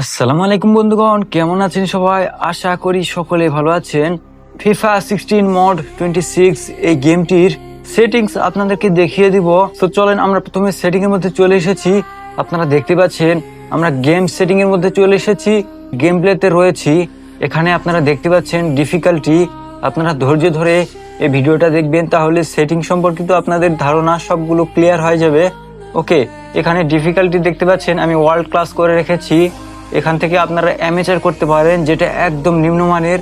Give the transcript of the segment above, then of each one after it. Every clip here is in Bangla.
আসসালামু আলাইকুম বন্ধুগণ, কেমন আছেন সবাই? আশা করি সকলে ভালো আছেন। ফিফা 16 মড 26 এই গেমটির সেটিংস আপনাদেরকে দেখিয়ে দিব। তো চলেন আমরা প্রথমে সেটিং এর মধ্যে চলে এসেছি। আপনারা দেখতে পাচ্ছেন আমরা গেম সেটিং এর মধ্যে চলে এসেছি, গেম প্লেতে রয়েছি। এখানে আপনারা দেখতে পাচ্ছেন ডিফিকাল্টি। আপনারা ধৈর্য ধরে এই ভিডিওটা দেখবেন, তাহলে সেটিং সম্পর্কিত আপনাদের ধারণা সবগুলো ক্লিয়ার হয়ে যাবে। ওকে, এখানে ডিফিকাল্টি দেখতে পাচ্ছেন আমি ওয়ার্ল্ড ক্লাস করে রেখেছি। এখান থেকে আপনারা অ্যামেচার করতে পারেন, যেটা একদম নিম্নমানের।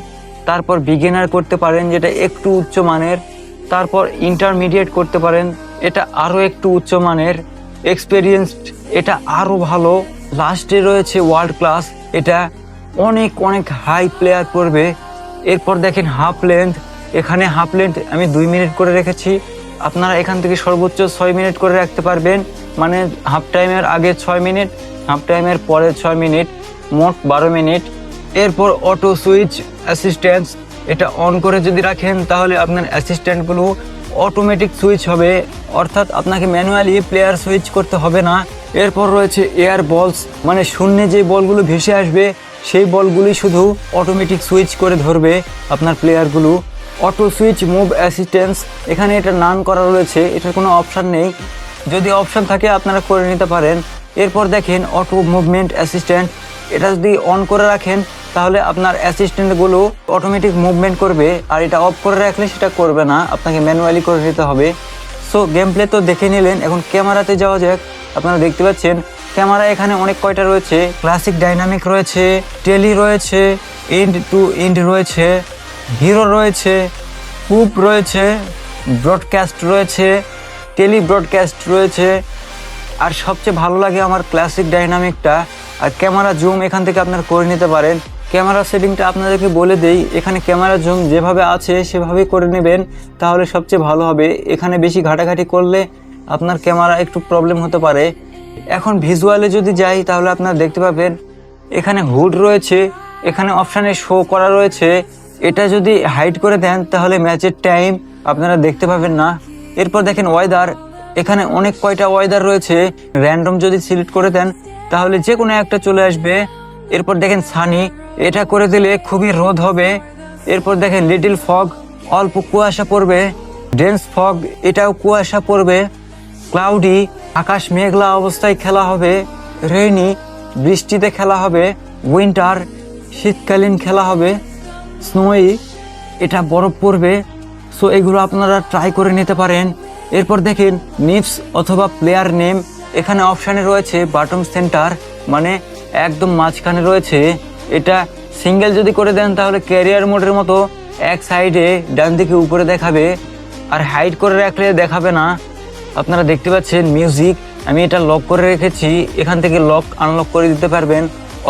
তারপর বিগিনার করতে পারেন, যেটা একটু উচ্চমানের। তারপর ইন্টারমিডিয়েট করতে পারেন, এটা আরও একটু উচ্চমানের। এক্সপেরিয়েন্সড, এটা আরও ভালো। লাস্টে রয়েছে ওয়ার্ল্ড ক্লাস, এটা অনেক অনেক হাই প্লেয়ার করবে। এরপর দেখেন হাফ লেন্থ, এখানে হাফ লেন্থ আমি 2 মিনিট করে রেখেছি। আপনারা এখান থেকে সর্বোচ্চ 6 মিনিট করে রাখতে পারবেন, মানে হাফ টাইমের আগে 6 মিনিট, হাফ টাইমের পরে 6 মিনিট, মোট 12 মিনিট। এরপর অটো সুইচ অ্যাসিস্ট্যান্স, এটা অন করে যদি রাখেন তাহলে আপনার অ্যাসিস্ট্যান্টগুলো অটোমেটিক সুইচ হবে, অর্থাৎ আপনাকে ম্যানুয়ালি প্লেয়ার সুইচ করতে হবে না। এরপর রয়েছে এয়ার বলস, মানে শূন্যে যে বলগুলো ভেসে আসবে সেই বলগুলি শুধু অটোমেটিক সুইচ করে ধরবে আপনার প্লেয়ারগুলো। অটো সুইচ মুভ অ্যাসিস্ট্যান্স, এখানে এটা নান করা রয়েছে, এটার কোনো অপশান নেই। যদি অপশান থাকে আপনারা করে নিতে পারেন। এরপর দেখেন অটো মুভমেন্ট অ্যাসিস্ট্যান্ট, এটা যদি অন করে রাখেন তাহলে আপনার অ্যাসিস্ট্যান্টগুলো অটোমেটিক মুভমেন্ট করবে, আর এটা অফ করে রাখলে সেটা করবে না, আপনাকে ম্যানুয়ালি করে নিতে হবে। সো গেম প্লে তো দেখে নিলেন, এখন ক্যামেরাতে যাওয়া যাক। আপনারা দেখতে পাচ্ছেন ক্যামেরা এখানে অনেক কয়টা রয়েছে। ক্লাসিক, ডাইনামিক রয়েছে, টেলি রয়েছে, এন্ড টু এন্ড রয়েছে, হিরো রয়েছে, কুপ রয়েছে, ব্রডকাস্ট রয়েছে, টেলি ব্রডকাস্ট রয়েছে। আর সবচেয়ে ভালো লাগে আমার ক্লাসিক ডাইনামিকটা। আর ক্যামেরা জুম এখান থেকে আপনারা করে নিতে পারেন। ক্যামেরা সেটিংটা আপনাদেরকে বলে দেই, এখানে ক্যামেরা জুম যেভাবে আছে সেভাবেই করে নেবেন, তাহলে সবচেয়ে ভালো হবে। এখানে বেশি ঘাটাঘাটি করলে আপনার ক্যামেরা একটু প্রবলেম হতে পারে। এখন ভিজুয়ালে যদি যাই তাহলে আপনারা দেখতে পাবেন এখানে হুড রয়েছে, এখানে অপশানে শো করা রয়েছে। এটা যদি হাইড করে দেন তাহলে ম্যাচের টাইম আপনারা দেখতে পাবেন না। এরপর দেখেন ওয়েদার, এখানে অনেক কয়টা ওয়েদার রয়েছে, র্যান্ডম যদি সিলেক্ট করে দেন তাহলে যে কোনো একটা চলে আসবে। এরপর দেখেন সানি, এটা করে দিলে খুবই রোদ হবে। এরপর দেখেন লিটল ফগ, অল্প কুয়াশা পড়বে। ডেন্স ফগ, এটাও কুয়াশা পড়বে। ক্লাউডি, আকাশ মেঘলা অবস্থায় খেলা হবে। রেইনি, বৃষ্টিতে খেলা হবে। উইন্টার, শীতকালীন খেলা হবে। স্নোই, এটা বরফ পড়বে। সো এগুলো আপনারা ট্রাই করে নিতে পারেন। এরপর দেখেন নিপস অথবা প্লেয়ার নেম, এখানে অপশানে রয়েছে বাটম সেন্টার, মানে একদম মাঝখানে রয়েছে। এটা সিঙ্গেল যদি করে দেন তাহলে ক্যারিয়ার মোডের মতো এক সাইডে ডান দিকে উপরে দেখাবে, আর হাইড করে রাখলে দেখাবে না। আপনারা দেখতে পাচ্ছেন মিউজিক, আমি এটা লক করে রেখেছি, এখান থেকে লক আনলক করে দিতে পারবেন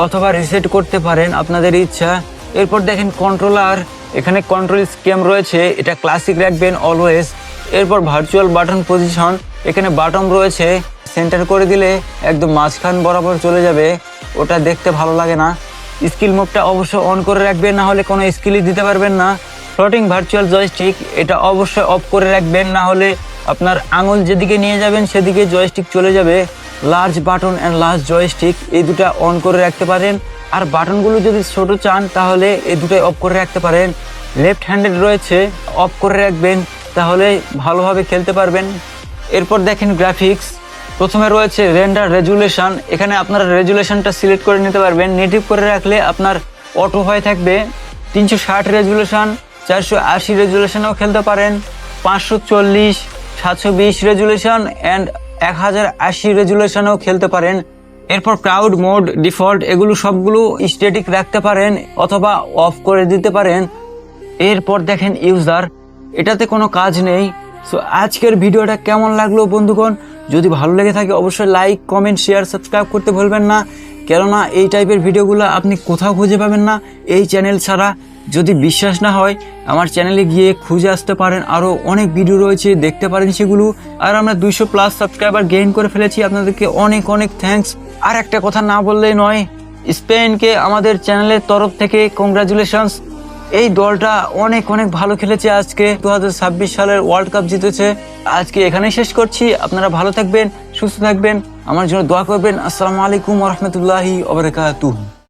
অথবা রিসেট করতে পারেন, আপনাদের ইচ্ছা। এরপর দেখেন কন্ট্রোলার, এখানে কন্ট্রোল স্কিম রয়েছে, এটা ক্লাসিক রাখবেন অলওয়েজ। এরপর ভার্চুয়াল বাটন পজিশন, এখানে বাটন রয়েছে, সেন্টার করে দিলে একদম মাঝখান বরাবর চলে যাবে, ওটা দেখতে ভালো লাগে না। স্কিল মুভটা অবশ্য অন করে রাখবেন, না হলে কোনো স্কিলই দিতে পারবেন না। ফ্লোটিং ভার্চুয়াল জয়স্টিক, এটা অবশ্যই অফ করে রাখবেন, না হলে আপনার আঙুল যেদিকে নিয়ে যাবেন সেদিকে জয়স্টিক চলে যাবে। Large button and large joystick, এই দুটা অন করে রাখতে পারেন। আর বাটনগুলো যদি ছোট চান তাহলে এই দুটাই অফ করে রাখতে পারেন। লেফট হ্যান্ডেড রয়েছে, অফ করে রাখবেন, তাহলে ভালোভাবে খেলতে পারবেন। এরপর দেখেন গ্রাফিক্স, প্রথমে রয়েছে রেন্ডার রেজুলেশন, এখানে আপনারা রেজুলেশনটা সিলেক্ট করে নিতে পারবেন। নেটিভ করে রাখলে আপনার অটো হয়ে থাকবে। 360 রেজুলেশন, 480 রেজুলেশনেও খেলতে পারেন, 540, 720 রেজুলেশন অ্যান্ড 1080 রেজুলেশনেও খেলতে পারেন। এরপর ক্রাউড মোড, ডিফল্ট, এগুলো সবগুলো স্ট্যাটিক রাখতে পারেন অথবা অফ করে দিতে পারেন। এরপর দেখেন ইউজার, এটাতে কোনো কাজ নেই। সো আজকের ভিডিওটা কেমন লাগলো বন্ধুগণ? যদি ভালো লেগে থাকে অবশ্যই লাইক, কমেন্ট, শেয়ার, সাবস্ক্রাইব করতে ভুলবেন না, কেননা এই টাইপের ভিডিওগুলো আপনি কোথাও খুঁজে পাবেন না এই চ্যানেল ছাড়া। যদি বিশ্বাস না হয় আমার চ্যানেলে গিয়ে খুঁজে আসতে পারেন, আরও অনেক ভিডিও রয়েছে, দেখতে পারেন সেগুলো। আর আমরা 200+ সাবস্ক্রাইবার গেইন করে ফেলেছি, আপনাদেরকে অনেক অনেক থ্যাঙ্কস। আর একটা কথা না বললেই নয়, স্পেনকে আমাদের চ্যানেলের তরফ থেকে কংগ্রাচুলেশনস। এই দলটা অনেক অনেক ভালো খেলেছে, আজকে 2026 সালের ওয়ার্ল্ড কাপ জিতেছে। আজকে এখানেই শেষ করছি, আপনারা ভালো থাকবেন, সুস্থ থাকবেন, আমার জন্য দোয়া করবেন। আসসালামু আলাইকুম ওয়া রাহমাতুল্লাহি ওয়া বারাকাতুহু।